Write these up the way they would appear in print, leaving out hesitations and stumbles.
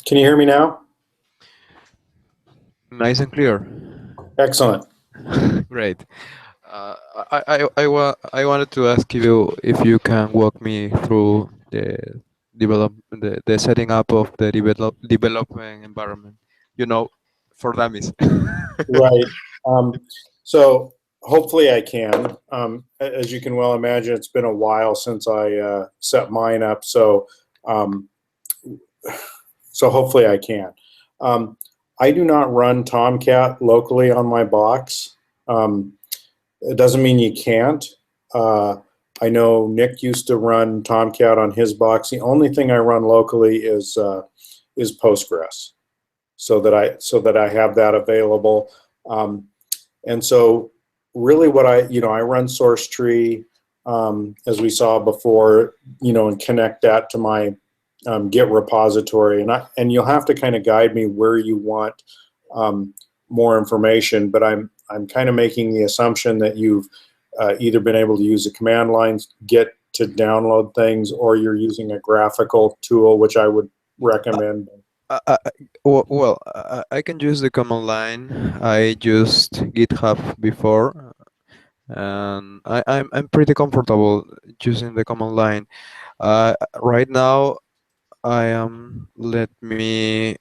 Can you hear me now? Nice and clear. Excellent. Great. I wanted to ask you if you can walk me through the setting up of the development environment. You know, for dummies. Right. Um, so hopefully I can. As you can well imagine, it's been a while since I set mine up. Um, so hopefully I can. Um, I do not run Tomcat locally on my box. Um, it doesn't mean you can't. Uh, I know Nick used to run Tomcat on his box. The only thing I run locally is Postgres, so that I have that available. Um, and so really what I run source tree, as we saw before, and connect that to my Git repository. And you'll have to kind of guide me where you want um, more information, but I'm kind of making the assumption that you've either been able to use a command line Git to download things, or you're using a graphical tool, which I would recommend. I can use the command line. I used GitHub before, and I'm pretty comfortable using the command line. Right now, I am. Let me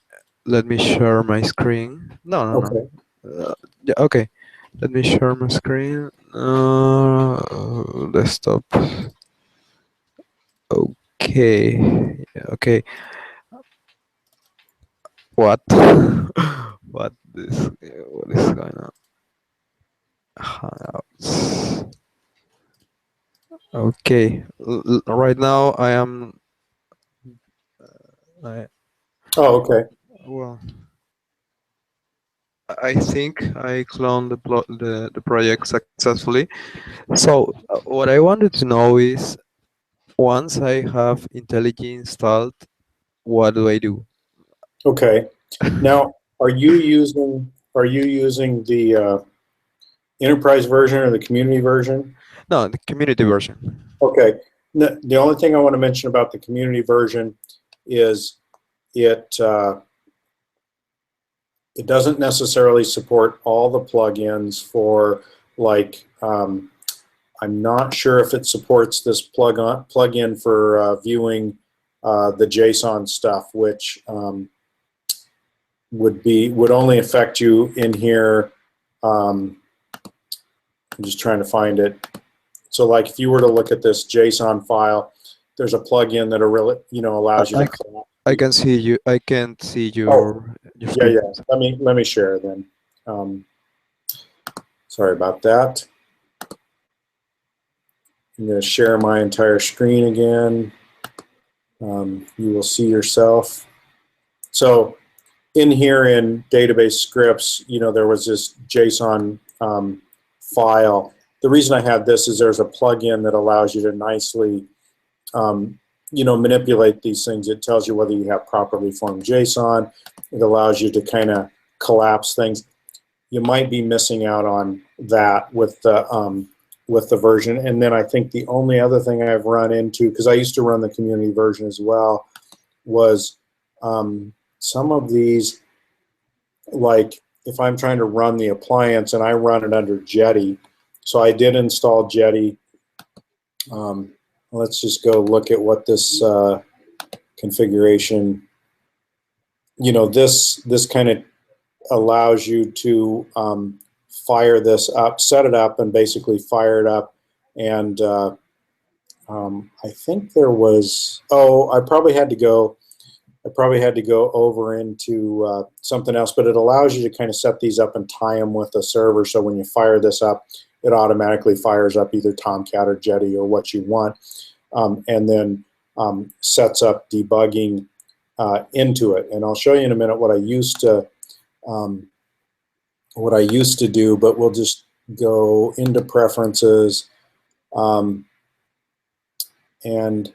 share my screen. No, no, no. Okay. Yeah, okay. Let me share my screen. Desktop. Okay. Yeah, okay. What? What is going on? Hangouts. Okay. Right now I am. I Oh, okay. well. I think I cloned the project successfully. So what I wanted to know is, once I have IntelliJ installed, what do I do? Okay. Now, are you using the enterprise version or the community version? No, the community version. Okay. The only thing I want to mention about the community version is it uh, it doesn't necessarily support all the plugins for, like, I'm not sure if it supports this plugin for viewing the JSON stuff, which would only affect you in here. Um, I'm just trying to find it. So, like, if you were to look at this JSON file, there's a plugin that I, allows you to I, collapse. I can see you. I can see Oh, your yeah, screen. yeah. Let me share then. Um, Sorry about that. I'm going to share my entire screen again. You will see yourself. So in here in database scripts, there was this JSON file. The reason I have this is there's a plugin that allows you to nicely, um, manipulate these things. It tells you whether you have properly formed JSON. It allows you to kind of collapse things. You might be missing out on that with the version. And then I think the only other thing I've run into, because I used to run the community version as well, was some of these, like if I'm trying to run the appliance and I run it under Jetty. So I did install Jetty. Let's just go look at what this configuration, this kind of allows you to fire this up, set it up, and basically fire it up. And I think there was, I probably had to go over into something else, but it allows you to kind of set these up and tie them with a server. So when you fire this up, it automatically fires up either Tomcat or Jetty or what you want, and then sets up debugging into it. And I'll show you in a minute um, what I used to do, but we'll just go into preferences, um, and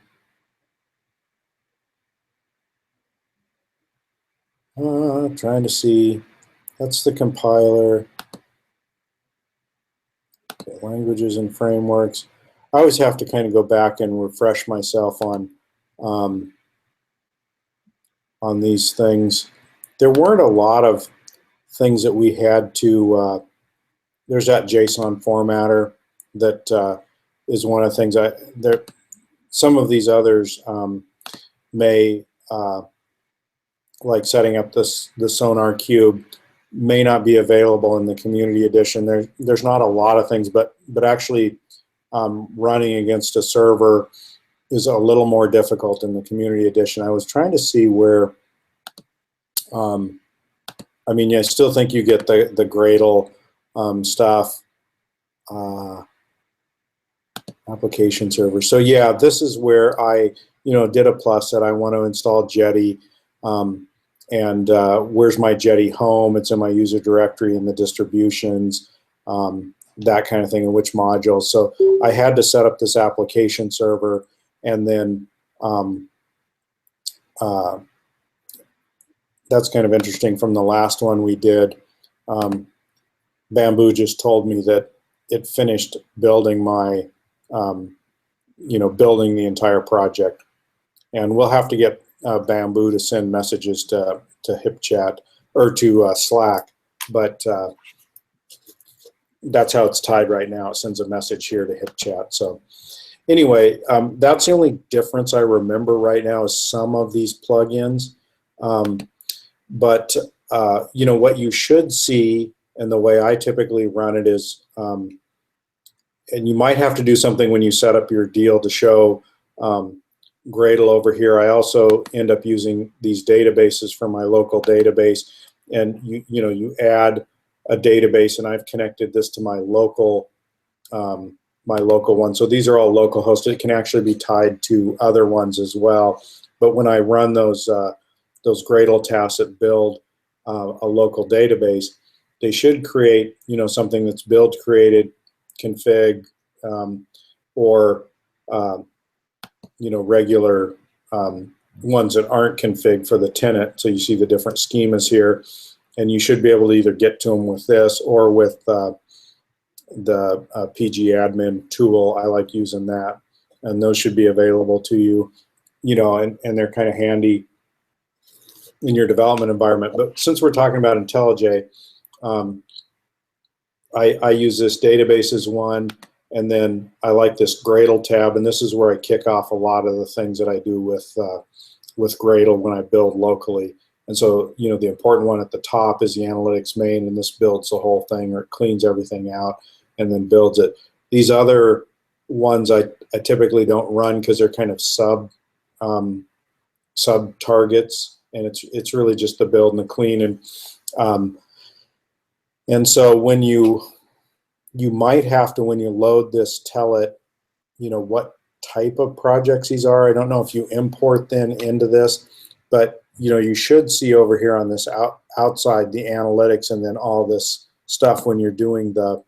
trying to see, that's the compiler, okay, languages and frameworks. I always have to kind of go back and refresh myself on um, on these things. There weren't a lot of things that we had to, there's that JSON formatter that is one of the things some of these others may, like setting up the Sonar Cube, may not be available in the community edition. There's not a lot of things, but actually running against a server is a little more difficult in the community edition. I was trying to see where, I mean, I still think you get the Gradle stuff, application server. So yeah, this is where I, did a plus that I want to install Jetty. And where's my Jetty home? It's in my user directory in the distributions, that kind of thing, and which modules. So I had to set up this application server, and then that's kind of interesting. From the last one we did, Bamboo just told me that it finished building my, building the entire project. And we'll have to get Bamboo to send messages to HipChat or to Slack, but that's how it's tied right now. It sends a message here to HipChat. So anyway, that's the only difference I remember right now is some of these plugins. But what you should see, and the way I typically run it is, and you might have to do something when you set up your deal to show Gradle over here. I also end up using these databases from my local database, and you add a database, and I've connected this to my local one. So these are all local hosted. It can actually be tied to other ones as well. But when I run those Gradle tasks that build a local database, they should create something that's build created config or regular ones that aren't config for the tenant. So you see the different schemas here, and you should be able to either get to them with this or with the PG admin tool. I like using that, and those should be available to you, and they're kind of handy in your development environment. But since we're talking about IntelliJ, I use this databases one, and then I like this Gradle tab, and this is where I kick off a lot of the things that I do with Gradle when I build locally. And so, the important one at the top is the analytics main, and this builds the whole thing, or it cleans everything out and then builds it. These other ones I typically don't run because they're kind of sub targets, and it's really just the build and the clean. And so when you might have to, when you load this, tell it, what type of projects these are. I don't know if you import then into this, but you should see over here on this outside the analytics and then all this stuff when you're doing the,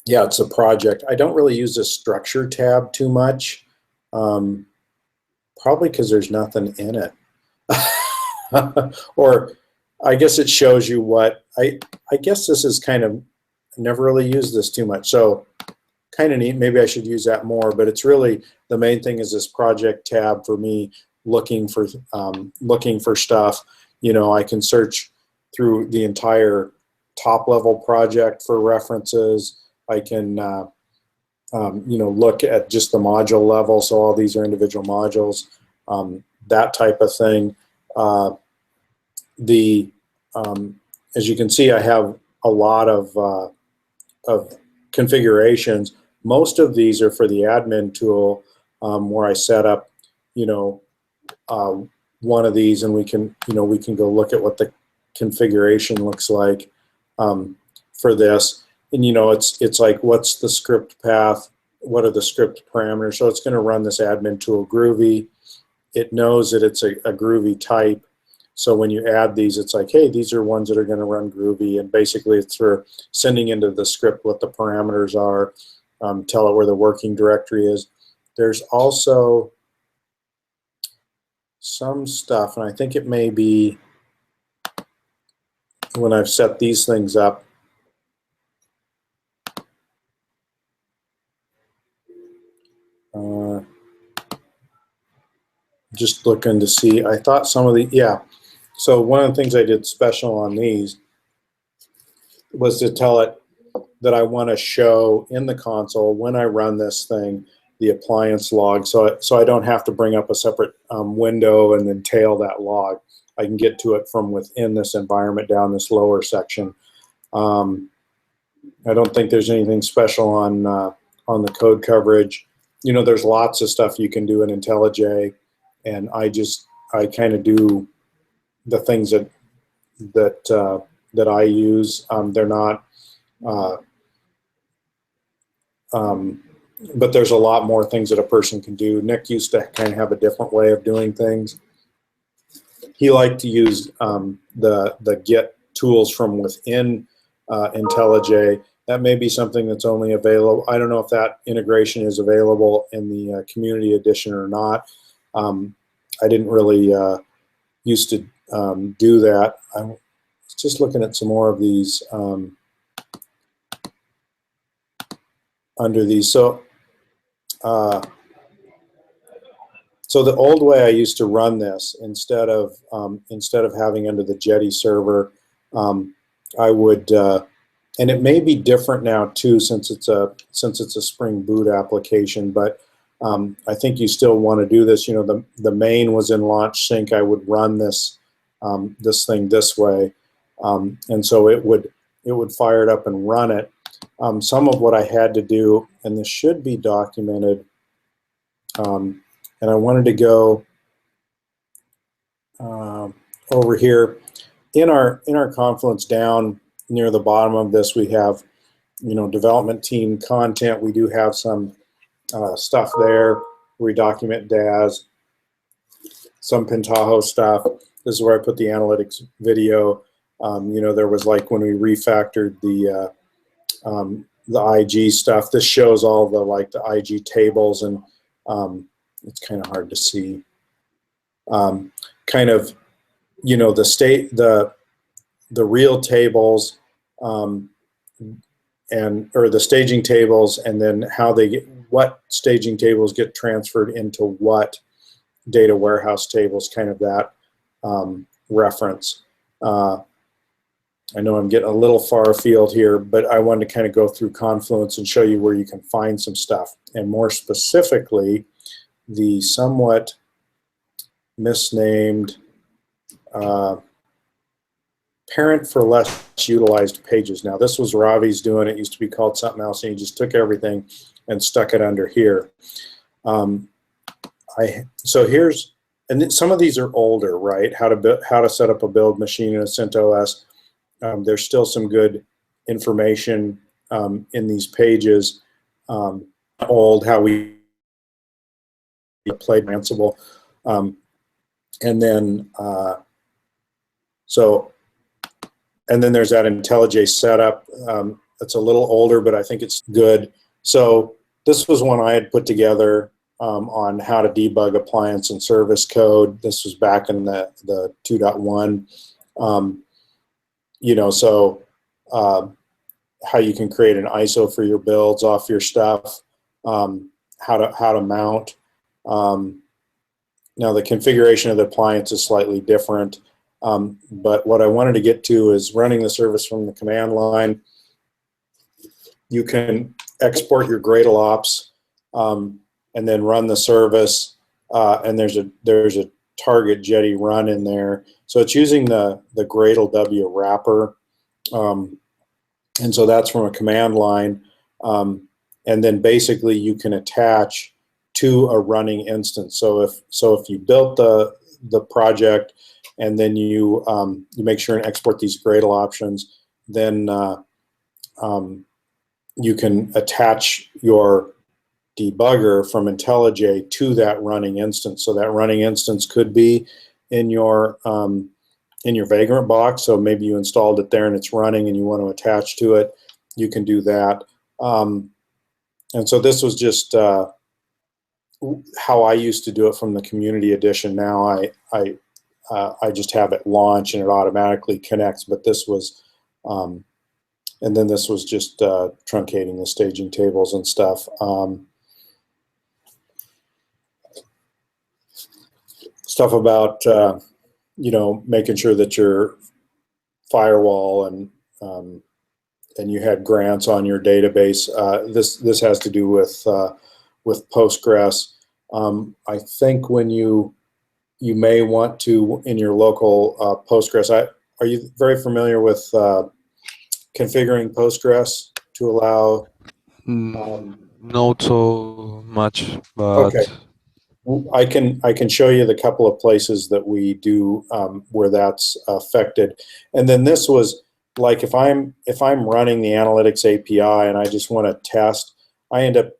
it's a project. I don't really use this structure tab too much, probably because there's nothing in it. Or I guess it shows you what, I guess this is kind of, never really used this too much. So kind of neat. Maybe I should use that more, but it's really, the main thing is this project tab for me, looking for stuff. I can search through the entire top level project for references. I can, look at just the module level. So all these are individual modules, that type of thing. As you can see, I have a lot of configurations. Most of these are for the admin tool, where I set up, one of these, and we can go look at what the configuration looks like for this. And it's like, what's the script path? What are the script parameters? So it's going to run this admin tool Groovy. It knows that it's a Groovy type. So when you add these, it's like, hey, these are ones that are going to run Groovy, and basically it's for sending into the script what the parameters are, tell it where the working directory is. There's also some stuff, and I think it may be when I've set these things up. just looking to see. I thought some of the, yeah. So one of the things I did special on these was to tell it that I want to show in the console when I run this thing the appliance log, so I don't have to bring up a separate window and then tail that log. I can get to it from within this environment down this lower section. I don't think there's anything special on the code coverage. You know, there's lots of stuff you can do in IntelliJ, and I kind of do the things that I use. They're not. But there's a lot more things that a person can do. Nick used to kind of have a different way of doing things. He liked to use the Git tools from within IntelliJ. That may be something that's only available. I don't know if that integration is available in the community edition or not. I didn't really used to do that. I was just looking at some more of these under these. So the old way I used to run this, instead of having under the Jetty server, I would, and it may be different now too, since it's a Spring Boot application. But I think you still want to do this. You know, the main was in Launch Sync. I would run this this thing this way, and so it would fire it up and run it. Some of what I had to do, and this should be documented. And I wanted to go over here in our Confluence. Down near the bottom of this, we have, you know, development team content. We do have some stuff there. We document DAS, some Pentaho stuff. This is where I put the analytics video. You know, there was, like, when we refactored the IG stuff. This shows all the IG tables, and it's kind of hard to see. Kind of, you know, the real tables, or the staging tables, and then how they get, what staging tables get transferred into what data warehouse tables, kind of that reference. I know I'm getting a little far afield here, but I wanted to kind of go through Confluence and show you where you can find some stuff, and more specifically, the somewhat misnamed parent for less utilized pages. Now, this was Ravi's doing. It used to be called something else, and he just took everything and stuck it under here. So here's, and some of these are older, right? How to set up a build machine in a CentOS. There's still some good information in these pages. Old, how we played Ansible, and then and then there's that IntelliJ setup. It's a little older, but I think it's good. So this was one I had put together on how to debug appliance and service code. This was back in the 2.1. You know, so how you can create an ISO for your builds off your stuff, how to mount. Now, the configuration of the appliance is slightly different, but what I wanted to get to is running the service from the command line. You can export your Gradle ops and then run the service, and there's a target Jetty run in there. So it's using the Gradle W wrapper, and so that's from a command line, and then basically you can attach to a running instance. So if you built the project and then you make sure and export these Gradle options, then you can attach your debugger from IntelliJ to that running instance. So that running instance could be in your Vagrant box. So maybe you installed it there and it's running and you want to attach to it. You can do that. And so this was just how I used to do it from the community edition. Now I just have it launch and it automatically connects. But this was, and then this was just truncating the staging tables and stuff. stuff about making sure that your firewall and you had grants on your database. This has to do with Postgres. I think when you may want to, in your local Postgres, are you very familiar with configuring Postgres to allow? Not so much, but Okay, I can show you the couple of places that we do where that's affected. And then this was like if I'm running the analytics API and I just want to test, I end up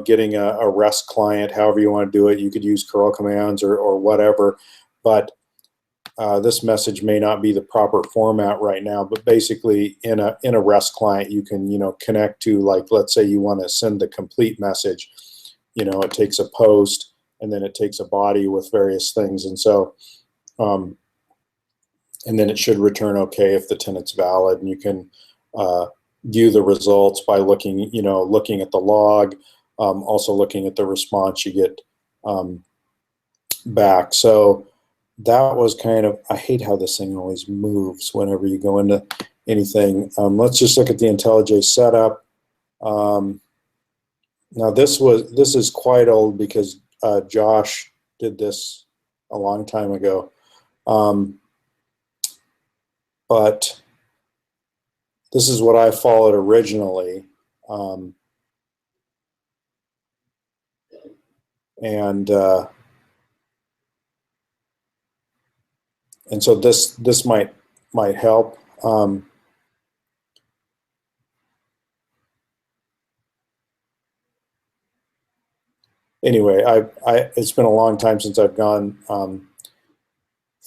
getting a REST client, however you want to do it. You could use curl commands or whatever, but this message may not be the proper format right now. But basically, in a REST client, you can connect to, like, let's say you want to send the complete message. It takes a post and then it takes a body with various things, and so and then it should return okay if the tenant's valid, and you can view the results by looking at the log, also looking at the response you get back. So that was kind of, I hate how this thing always moves whenever you go into anything. Let's just look at the IntelliJ setup. Now this is quite old because Josh did this a long time ago. But this is what I followed originally. And so this might help. Anyway, it's been a long time since I've gone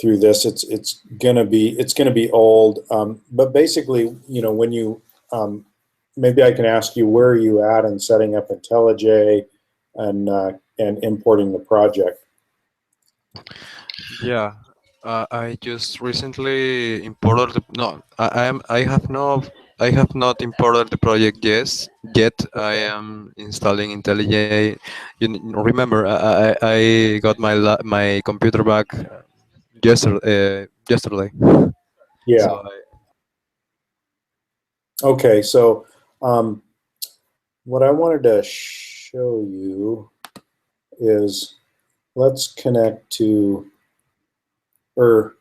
through this. It's gonna be old, but basically, when you maybe I can ask you, where are you at in setting up IntelliJ and importing the project? yeah, I just recently imported no, I have not imported the project yet. I am installing IntelliJ. Remember, I got my computer back yesterday. Yeah. So Okay. So what I wanted to show you is, let's connect to, or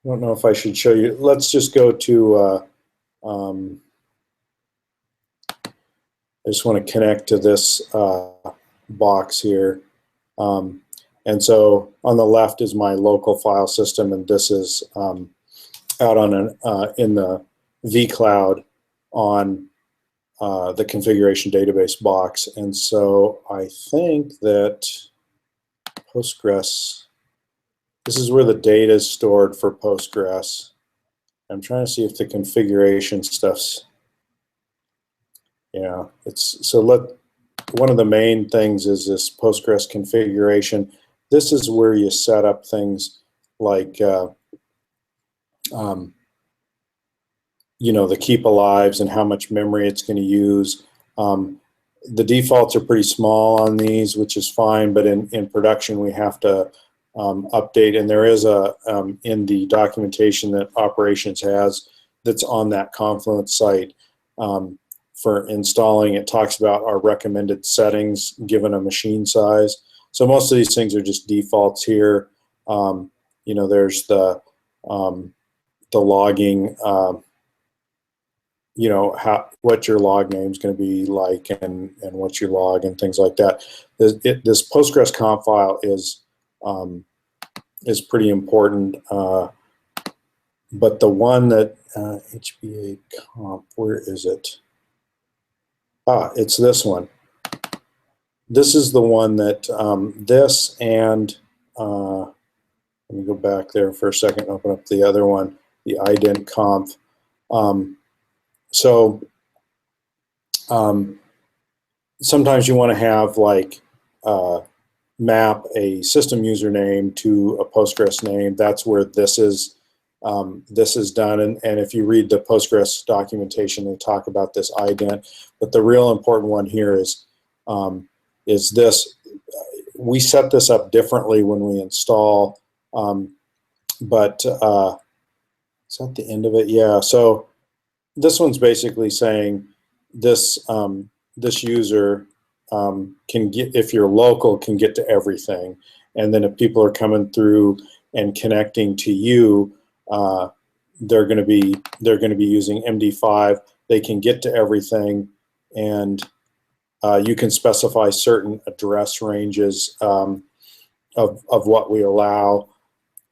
I don't know if I should show you. Let's just go to, I just want to connect to this box here. And so on the left is my local file system, and this is out on in the vCloud on the configuration database box. And so I think that Postgres, this is where the data is stored for Postgres. I'm trying to see if the configuration stuff's, yeah, one of the main things is this Postgres configuration. This is where you set up things like, the keep alives and how much memory it's going to use. The defaults are pretty small on these, which is fine, but in production we have to update, and there is in the documentation that operations has, that's on that Confluence site, for installing. It talks about our recommended settings given a machine size. So most of these things are just defaults here. There's the logging, what your log name is going to be like, and what your log and things like that. This Postgres conf file is pretty important. But the one that HBA conf, where is it? It's this one. This is the one that this and let me go back there for a second. Open up the other one, the ident conf. Sometimes you want to have like map a system username to a Postgres name. That's where this is done. And if you read the Postgres documentation, they talk about this ident. But the real important one here is is this. We set this up differently when we install, but is that the end of it? Yeah. So this one's basically saying this this user can get, if you're local, can get to everything, and then if people are coming through and connecting to you, they're going to be using MD5. They can get to everything, and you can specify certain address ranges of what we allow.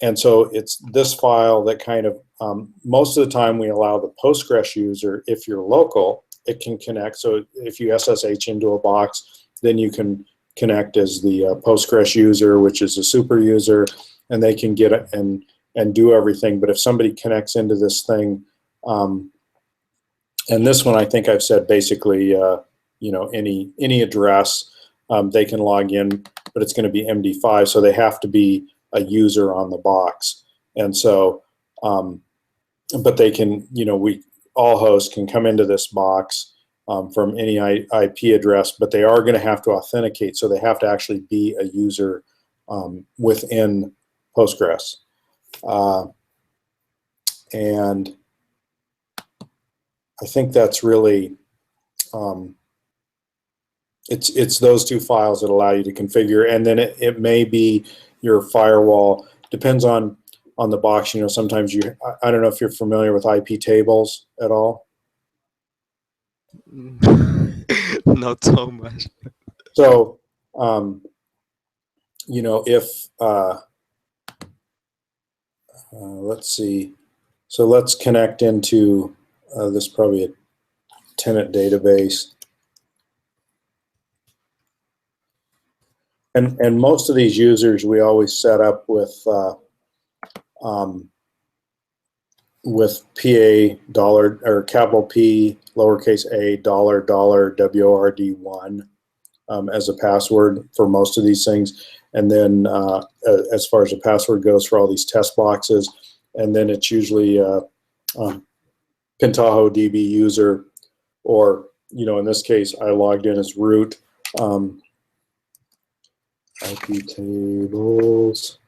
And so it's this file that kind of, most of the time we allow the Postgres user, if you're local, it can connect. So if you SSH into a box, then you can connect as the Postgres user, which is a super user, and they can get it and do everything. But if somebody connects into this thing, and this one I think I've said basically, you know, any address, they can log in, but it's going to be MD5, so they have to be a user on the box. And so, but they can, you know, all hosts can come into this box from any IP address, but they are going to have to authenticate, so they have to actually be a user within Postgres. And I think that's really, it's those two files that allow you to configure, and then it may be your firewall. Depends on the box. You know, sometimes I don't know if you're familiar with IP tables at all. Not so much. So, you know, if let's see. So let's connect into this, probably a tenant database. And most of these users we always set up with PA dollar, or capital P lowercase a $$ WORD1 as a password for most of these things. And then as far as the password goes for all these test boxes, and then it's usually Pentaho DB user, or, you know, in this case I logged in as root. IP tables.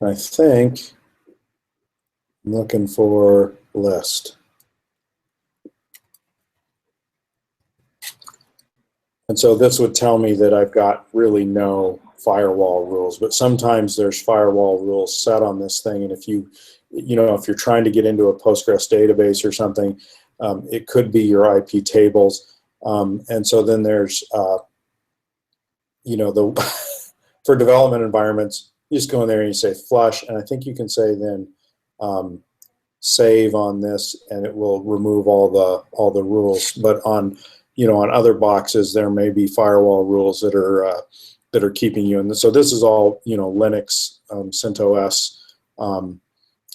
I think I'm looking for list. And so this would tell me that I've got really no firewall rules, but sometimes there's firewall rules set on this thing. And if you know, if you're trying to get into a Postgres database or something, it could be your IP tables. And so then there's, you know, for development environments, you just go in there and you say flush, and I think you can say then save on this, and it will remove all the rules. But on, you know, on other boxes, there may be firewall rules that are keeping you in. So this is all, you know, Linux, CentOS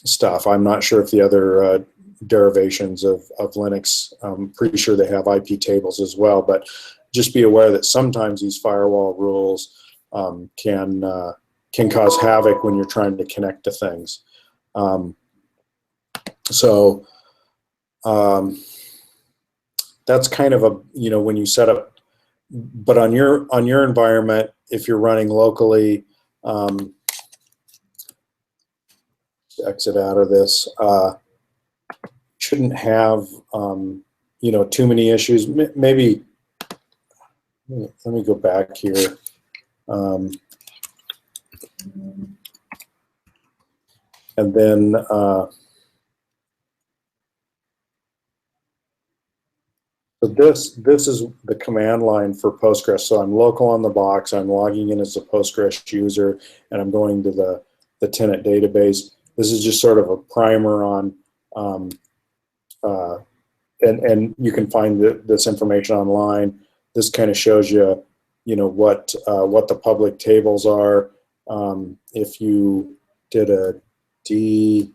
stuff. I'm not sure if the other derivations of Linux, I'm pretty sure they have IP tables as well, but just be aware that sometimes these firewall rules can cause havoc when you're trying to connect to things. So that's kind of a, you know, when you set up, but on your environment, if you're running locally, exit out of this, shouldn't have, you know, too many issues. Maybe, let me go back here. And then so this is the command line for Postgres. So I'm local on the box, I'm logging in as a Postgres user, and I'm going to the tenant database. This is just sort of a primer on, and you can find this information online. This kind of shows you, you know, what the public tables are. If you did a D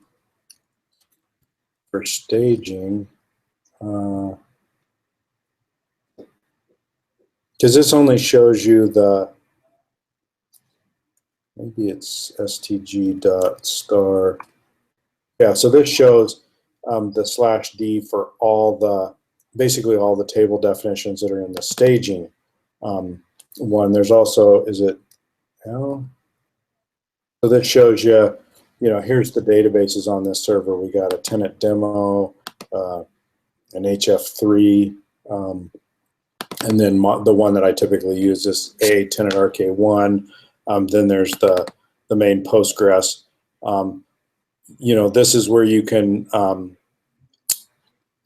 for staging, because this only shows you the, maybe it's stg.star. Yeah, so this shows the /D for all the, basically all the table definitions that are in the staging one. There's also, is it, oh, so that shows you, here's the databases on this server. We got a tenant demo, an HF3, and then the one that I typically use is a tenant RK1. Then there's the main Postgres. This is where you can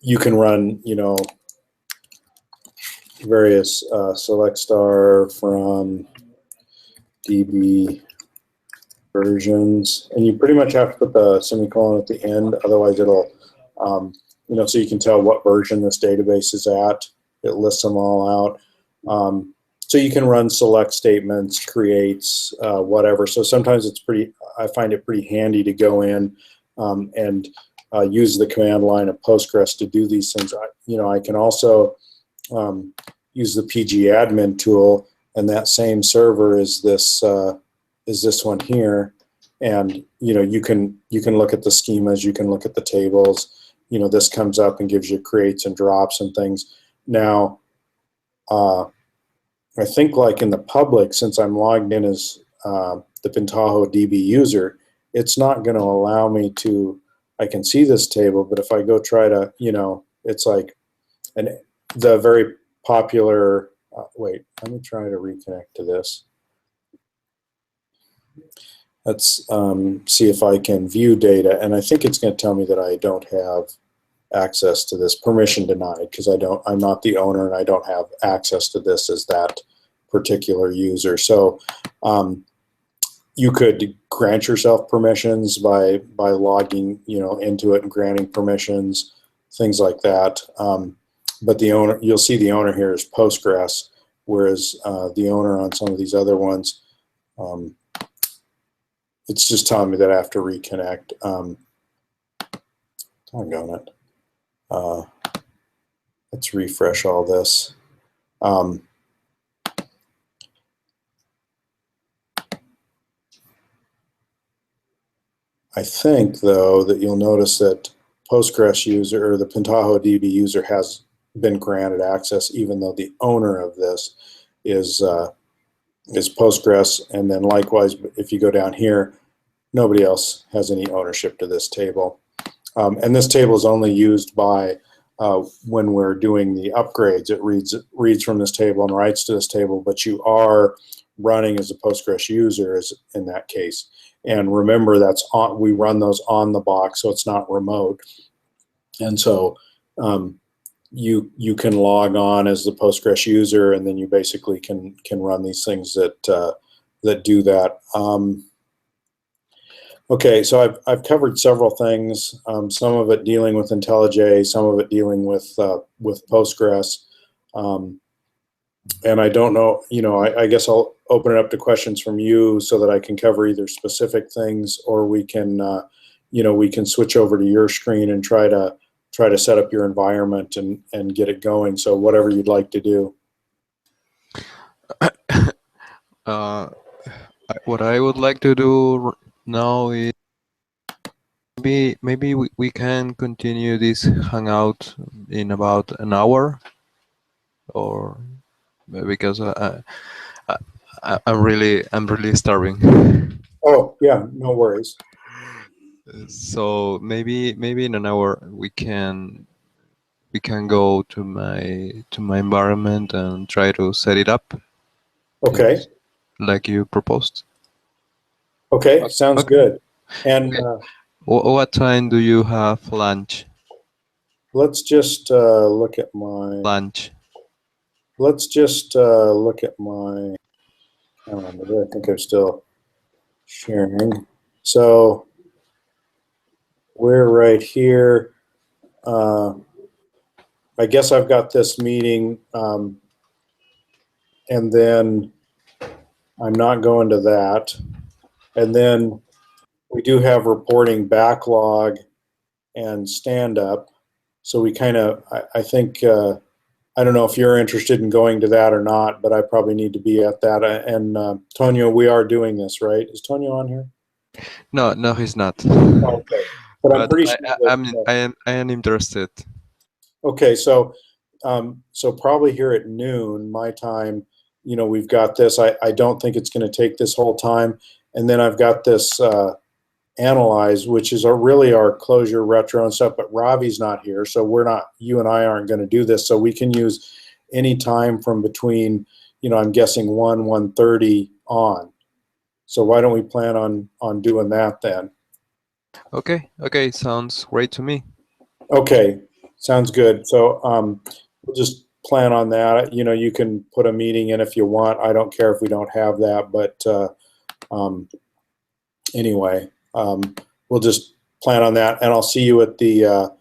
run, various select star from DB versions, and you pretty much have to put the semicolon at the end, otherwise it'll, so you can tell what version this database is at. It lists them all out. So you can run select statements, creates, whatever. So sometimes I find it pretty handy to go in and use the command line of Postgres to do these things. I can also use the pgadmin tool, and that same server is this one here. And you can look at the schemas, you can look at the tables. This comes up and gives you creates and drops and things. Now, I think like in the public, since I'm logged in as the Pentaho DB user, it's not going to allow me to, I can see this table, but if I go try to, it's like the very popular, wait, let me try to reconnect to this. Let's see if I can view data, and I think it's going to tell me that I don't have access to this, permission denied, because I'm not the owner and I don't have access to this as that particular user. So you could grant yourself permissions by logging into it and granting permissions, things like that. But the owner, you'll see the owner here is Postgres, whereas the owner on some of these other ones, it's just telling me that I have to reconnect. Doggone it. Let's refresh all this. I think, though, that you'll notice that Postgres user, or the Pentaho DB user, has been granted access, even though the owner of this is Postgres. And then likewise, if you go down here, nobody else has any ownership to this table. And this table is only used by when we're doing the upgrades. It reads from this table and writes to this table, but you are running as a Postgres user in that case. And remember, we run those on the box, so it's not remote. And so you can log on as the Postgres user, and then you basically can run these things that do that. Okay, so I've covered several things. Some of it dealing with IntelliJ, some of it dealing with Postgres. And I don't know, I guess I'll open it up to questions from you so that I can cover either specific things, or we can, we can switch over to your screen and try to set up your environment and get it going. So whatever you'd like to do. What I would like to do now is maybe we can continue this hangout in about an hour, or because I'm really starving. Oh yeah, no worries. So maybe in an hour we can go to my environment and try to set it up. Okay. Like you proposed. Okay, sounds good. And what time do you have lunch? Let's just look at my lunch. Let's just look at my calendar. I think I'm still sharing. So we're right here. I guess I've got this meeting, and then I'm not going to that. And then we do have reporting backlog and stand up. So we kind of, I think, I don't know if you're interested in going to that or not, but I probably need to be at that. And Tonio, we are doing this, right? Is Tonio on here? No, he's not. Okay. but I'm but pretty sure that, I am interested. okay, so probably here at noon, my time, we've got this. I don't think it's going to take this whole time. And then I've got this analyze, which is really our closure retro and stuff, but Ravi's not here. So you and I aren't going to do this. So we can use any time from between, I'm guessing 1:30 on. So why don't we plan on doing that then? Okay, sounds great to me. Okay, sounds good. So we'll just plan on that. You can put a meeting in if you want. I don't care if we don't have that, but anyway, we'll just plan on that, and I'll see you at the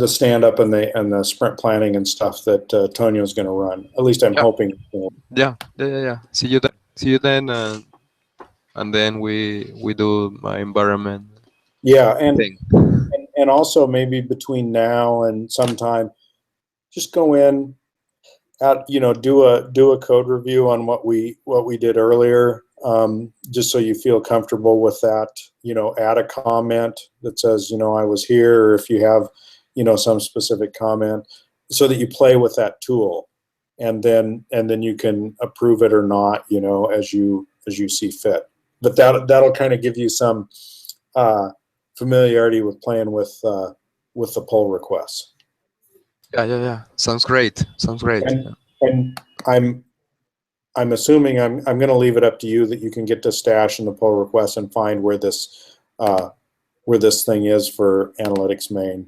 stand up and the sprint planning and stuff that Tonio's going to run. At least I'm Yeah. hoping. Yeah. See you then. See you then, and then we do my environment Yeah, and thing. and also maybe between now and sometime, just go in, do a code review on what we did earlier, just so you feel comfortable with that. Add a comment that says, I was here, or if you have, some specific comment, so that you play with that tool, and then you can approve it or not, as you see fit. But that'll kind of give you some familiarity with playing with the pull requests. Yeah. Sounds great. And I'm assuming I'm going to leave it up to you that you can get to Stash and the pull request and find where this thing is for Analytics Main.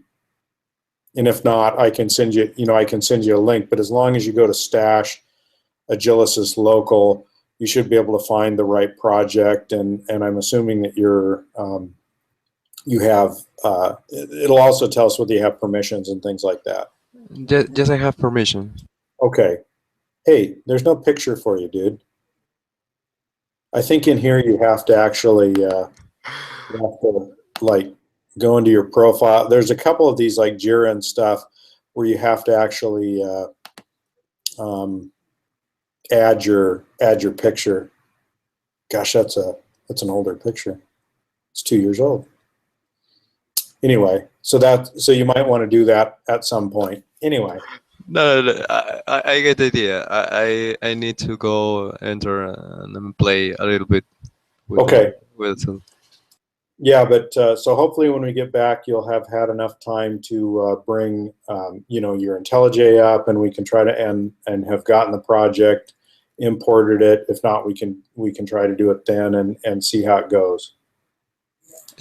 And if not, I can send you a link. But as long as you go to Stash, Agilysys local, you should be able to find the right project. And I'm assuming that you have. It'll also tell us whether you have permissions and things like that. Yes, I have permission. Okay. Hey, there's no picture for you, dude. I think in here you have to actually like go into your profile. There's a couple of these like Jira and stuff where you have to actually add your picture. Gosh, that's an older picture. It's 2 years old. Anyway, so you might want to do that at some point. Anyway. No, I get the idea. I need to go enter and then play a little bit with Okay. with Yeah, but so hopefully when we get back, you'll have had enough time to bring your IntelliJ up, and we can try to and have gotten the project, imported it. If not, we can try to do it then and see how it goes.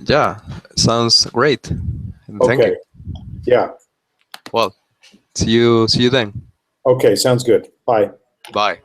Yeah, sounds great. Thank you. Yeah. Well, see you then. Okay, sounds good. Bye. Bye.